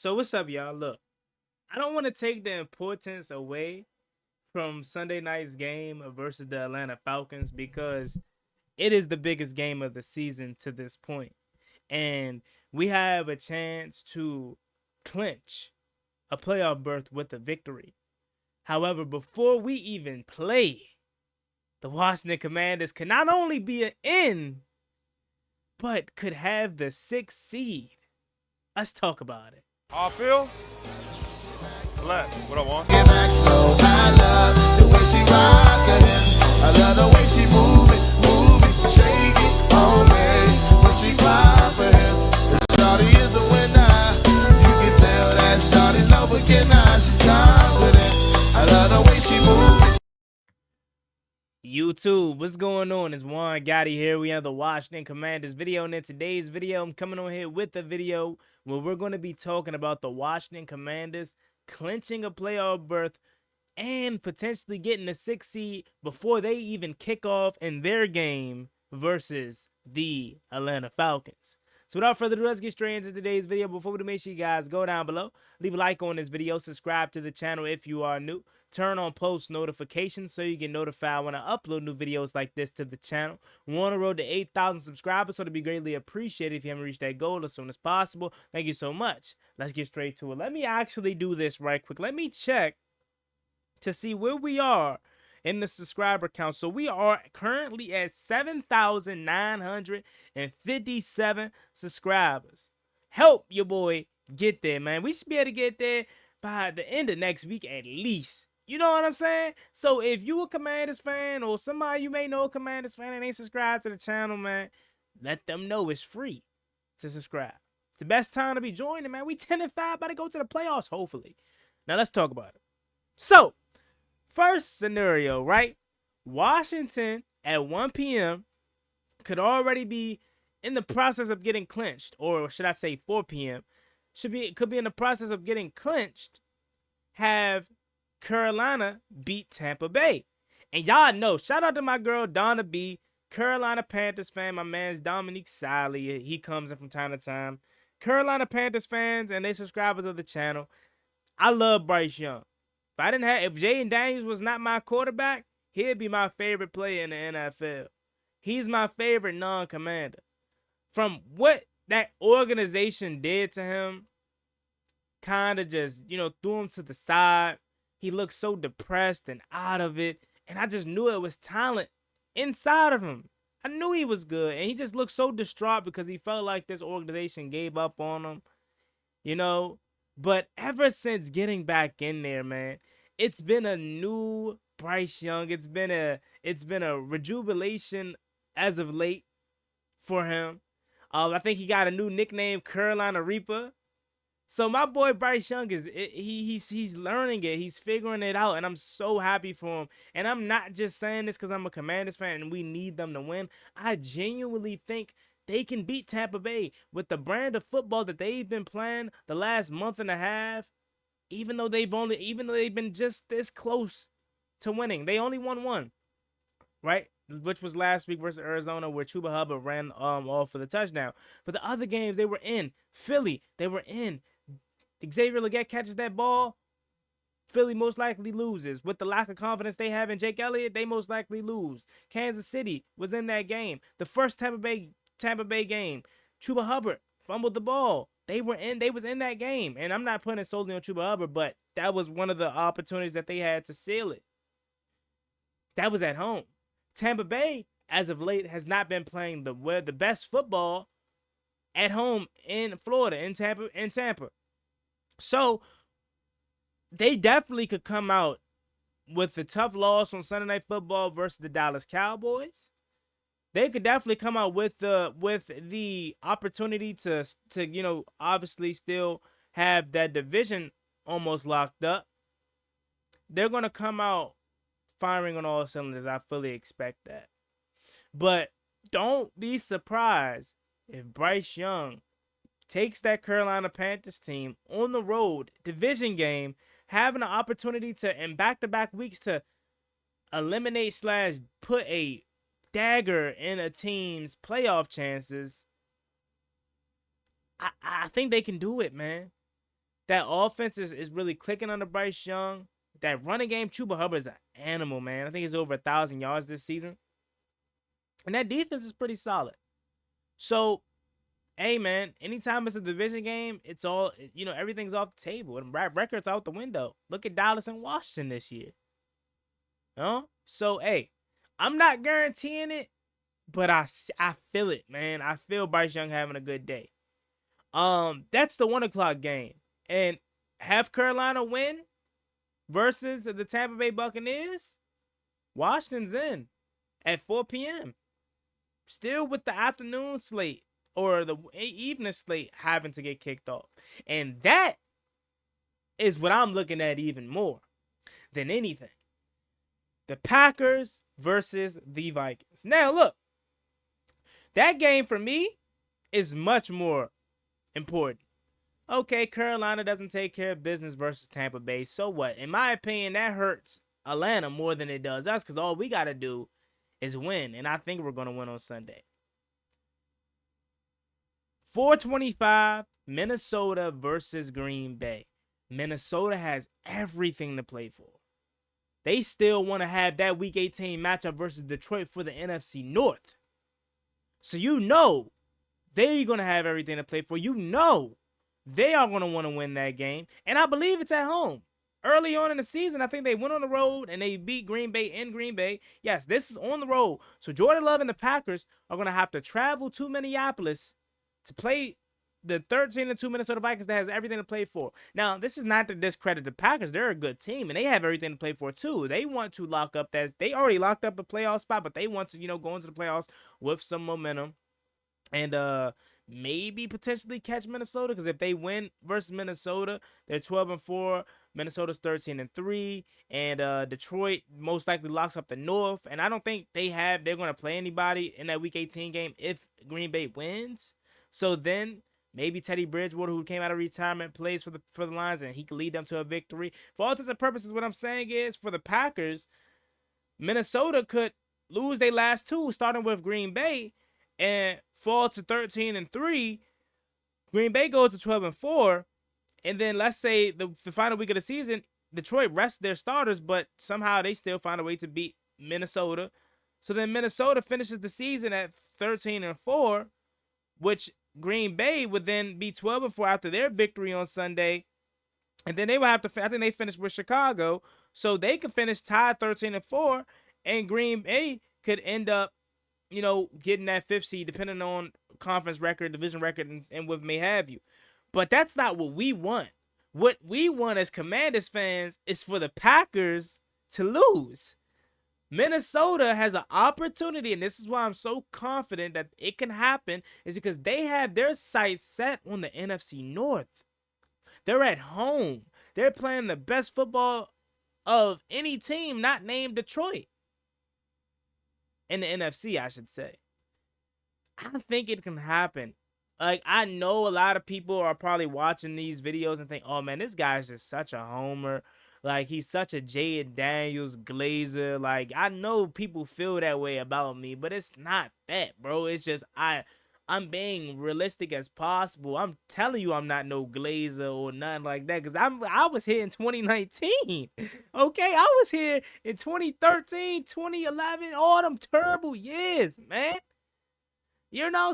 So what's up, y'all? Look, I don't want to take the importance away from Sunday night's game versus the Atlanta Falcons because it is the biggest game of the season to this point. And we have a chance to clinch a playoff berth with a victory. However, before we even play, the Washington Commanders can not only be an in, but could have the 6th seed. Let's talk about it. How I feel? Left. What I want? Get back slow. I love the way she rockin' it. I love the way she move it, shake it on me. When she cry for him, the shawty is the winner. You can tell that shawty's no beginner. She's confident. I love the way she move it. YouTube, what's going on? It's Gotti here. We have the Washington Commanders video, and in today's video, I'm coming on here with a video where we're going to be talking about the Washington Commanders clinching a playoff berth and potentially getting a 6th seed before they even kick off in their game versus the Atlanta Falcons. So without further ado, let's get straight into today's video. Before we do, make sure you guys go down below, leave a like on this video, subscribe to the channel if you are new, turn on post notifications so you get notified when I upload new videos like this to the channel. We're on the road to 8,000 subscribers, so it'd be greatly appreciated if you haven't reached that goal as soon as possible. Thank you so much. Let's get straight to it. Let me actually do this right quick. Let me check to see where we are in the subscriber count. So we are currently at 7,957 subscribers. Help your boy get there, man. We should be able to get there by the end of next week at least. You know what I'm saying? So if you a Commanders fan or somebody you may know a Commanders fan and ain't subscribed to the channel, man, let them know it's free to subscribe. It's the best time to be joining, man. We 10-5, about to go to the playoffs, hopefully. Now let's talk about it. So, first scenario, right? Washington at 1 p.m. could already be in the process of getting clinched, or should I say 4 p.m. Could be in the process of getting clinched. Have Carolina beat Tampa Bay, and y'all know. Shout out to my girl Donna B, Carolina Panthers fan. My man's Dominique Sally. He comes in from time to time. Carolina Panthers fans and they subscribers of the channel. I love Bryce Young. If Jaden Daniels was not my quarterback, he'd be my favorite player in the NFL. He's my favorite non-commander. From what that organization did to him, kind of just, threw him to the side. He looked so depressed and out of it. And I just knew it was talent inside of him. I knew he was good. And he just looked so distraught because he felt like this organization gave up on him, But ever since getting back in there, man, it's been a new Bryce Young. It's been a rejubilation as of late for him. I think he got a new nickname, Carolina Reaper. So my boy Bryce Young he's learning it. He's figuring it out, and I'm so happy for him. And I'm not just saying this because I'm a Commanders fan and we need them to win. I genuinely think they can beat Tampa Bay with the brand of football that they've been playing the last month and a half. Even though they've been just this close to winning, they only won one, right? Which was last week versus Arizona, where Chuba Hubbard ran off for the touchdown. But the other games they were in, Philly, they were in. Xavier Legette catches that ball, Philly most likely loses. With the lack of confidence they have in Jake Elliott, they most likely lose. Kansas City was in that game. The first Tampa Bay game, Chuba Hubbard fumbled the ball. They was in that game. And I'm not putting it solely on Chuba Hubbard, but that was one of the opportunities that they had to seal it. That was at home. Tampa Bay, as of late, has not been playing the best football at home in Florida, in Tampa. So they definitely could come out with the tough loss on Sunday Night Football versus the Dallas Cowboys. They could definitely come out with the opportunity to obviously still have that division almost locked up. They're gonna come out firing on all cylinders. I fully expect that. But don't be surprised if Bryce Young takes that Carolina Panthers team on the road, division game, having an opportunity to, in back-to-back weeks, to eliminate / put a dagger in a team's playoff chances. I think they can do it, man. that offense is really clicking under Bryce Young. That running game, Chuba Hubbard's an animal, man. I think he's over 1,000 yards this season. And that defense is pretty solid. So, hey, man, anytime it's a division game, it's all, everything's off the table. And records out the window. Look at Dallas and Washington this year. So, hey, I'm not guaranteeing it, but I feel it, man. I feel Bryce Young having a good day. That's the 1 o'clock game. And have Carolina win versus the Tampa Bay Buccaneers, Washington's in at 4 p.m. Still with the afternoon slate or the evening slate having to get kicked off. And that is what I'm looking at even more than anything. The Packers versus the Vikings. Now, look, that game for me is much more important. Okay, Carolina doesn't take care of business versus Tampa Bay. So what? In my opinion, that hurts Atlanta more than it does us because all we got to do is win. And I think we're going to win on Sunday. 425, Minnesota versus Green Bay. Minnesota has everything to play for. They still want to have that Week 18 matchup versus Detroit for the NFC North. So they're going to have everything to play for. They are going to want to win that game. And I believe it's at home. Early on in the season, I think they went on the road and they beat Green Bay in Green Bay. Yes, this is on the road. So Jordan Love and the Packers are going to have to travel to Minneapolis to play the 13-2 Minnesota Vikings that has everything to play for. Now, this is not to discredit the Packers. They're a good team, and they have everything to play for, too. They want to lock up they already locked up a playoff spot, but they want to, go into the playoffs with some momentum. And maybe potentially catch Minnesota, because if they win versus Minnesota, they're 12-4. Minnesota's 13-3, and Detroit most likely locks up the North. And I don't think they're going to play anybody in that Week 18 game if Green Bay wins. So then maybe Teddy Bridgewater, who came out of retirement, plays for the Lions, and he could lead them to a victory. For all intents and purposes, what I'm saying is, for the Packers, Minnesota could lose their last two, starting with Green Bay, and fall to 13-3. Green Bay goes to 12-4, and then let's say the final week of the season, Detroit rests their starters, but somehow they still find a way to beat Minnesota. So then Minnesota finishes the season at 13-4, which Green Bay would then be 12-4 after their victory on Sunday. And then they would have to, I think they finished with Chicago, so they could finish tied 13-4, and Green Bay could end up, getting that 5th seed, depending on conference record, division record, and what may have you. But that's not what we want. What we want as Commanders fans is for the Packers to lose. Minnesota has an opportunity, and this is why I'm so confident that it can happen, is because they have their sights set on the NFC North. They're at home. They're playing the best football of any team not named Detroit. In the NFC, I should say. I think it can happen. Like, I know a lot of people are probably watching these videos and think, oh, man, this guy's just such a homer. Like, he's such a Jay Daniels glazer. Like, I know people feel that way about me, but it's not that, bro. It's just I'm being realistic as possible. I'm telling you I'm not no glazer or nothing like that, because I was here in 2019. Okay? I was here in 2013, 2011, all them terrible years, man.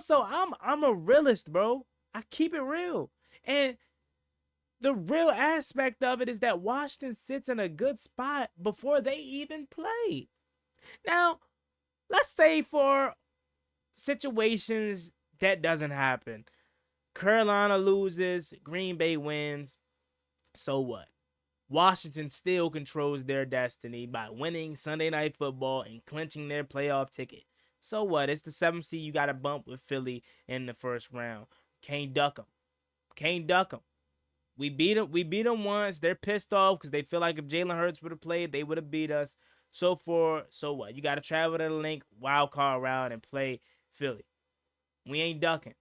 So I'm a realist, bro. I keep it real. And the real aspect of it is that Washington sits in a good spot before they even play. Now, let's say for situations that doesn't happen. Carolina loses, Green Bay wins. So what? Washington still controls their destiny by winning Sunday Night Football and clinching their playoff ticket. So what? It's the 7th seed. You got to bump with Philly in the first round. Can't duck them. We beat them once. They're pissed off because they feel like if Jalen Hurts would have played, they would have beat us. So what? You got to travel to the link, wild card round, and play Philly. We ain't ducking.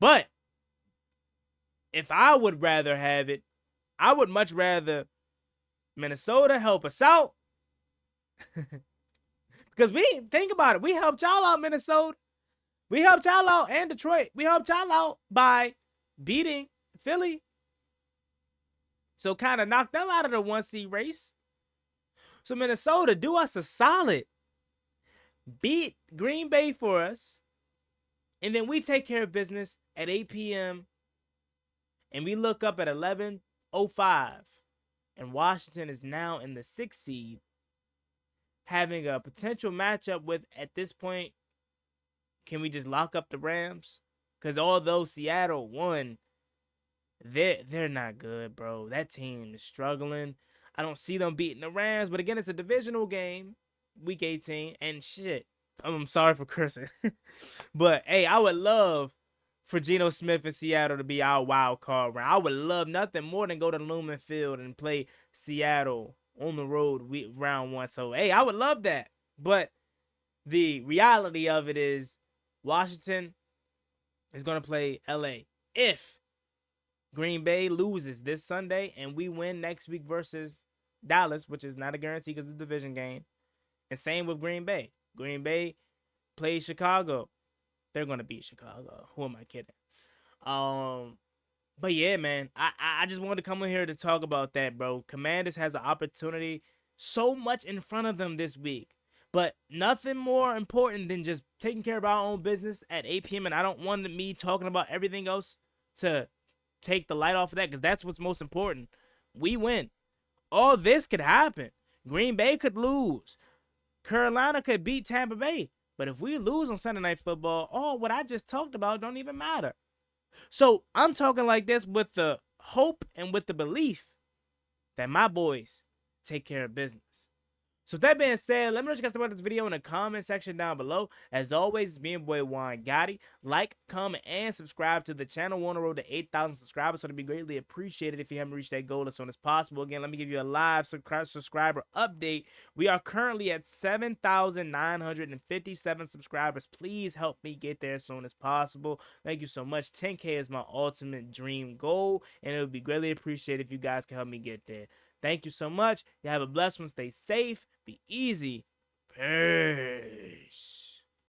But if I would rather have it, I would much rather Minnesota help us out. Because think about it. We helped y'all out, Minnesota. We helped y'all out, and Detroit. We helped y'all out by beating Philly. So kind of knock them out of the 1 seed race. So Minnesota, do us a solid. Beat Green Bay for us. And then we take care of business at 8 p.m. And we look up at 11:05. And Washington is now in the 6th seed, having a potential matchup with, at this point, can we just lock up the Rams? Because although Seattle won, they're not good, bro. That team is struggling. I don't see them beating the Rams, but again, it's a divisional game, week 18, and shit. I'm sorry for cursing. But hey, I would love for Geno Smith in Seattle to be our wild card round. I would love nothing more than go to Lumen Field and play Seattle on the road round 1. So hey, I would love that. But the reality of it is Washington is going to play LA. If Green Bay loses this Sunday and we win next week versus Dallas, which is not a guarantee because it's a division game. And same with Green Bay. Green Bay plays Chicago. They're going to beat Chicago. Who am I kidding? But yeah, man, I just wanted to come in here to talk about that, bro. Commanders has an opportunity, so much in front of them this week. But nothing more important than just taking care of our own business at 8 p.m. And I don't want me talking about everything else to take the light off of that, because that's what's most important. We win. All this could happen. Green Bay could lose. Carolina could beat Tampa Bay. But if we lose on Sunday Night Football, all what I just talked about don't even matter. So I'm talking like this with the hope and with the belief that my boys take care of business. So with that being said, let me know what you guys think about this video in the comment section down below. As always, it's me and boy Juan Gotti. Like, comment, and subscribe to the channel. We're on the road to 8,000 subscribers, so it'd be greatly appreciated if you haven't reached that goal as soon as possible. Again, let me give you a live subscriber update. We are currently at 7,957 subscribers. Please help me get there as soon as possible. Thank you so much. 10K is my ultimate dream goal, and it would be greatly appreciated if you guys can help me get there. Thank you so much. You have a blessed one. Stay safe. Be easy. Peace.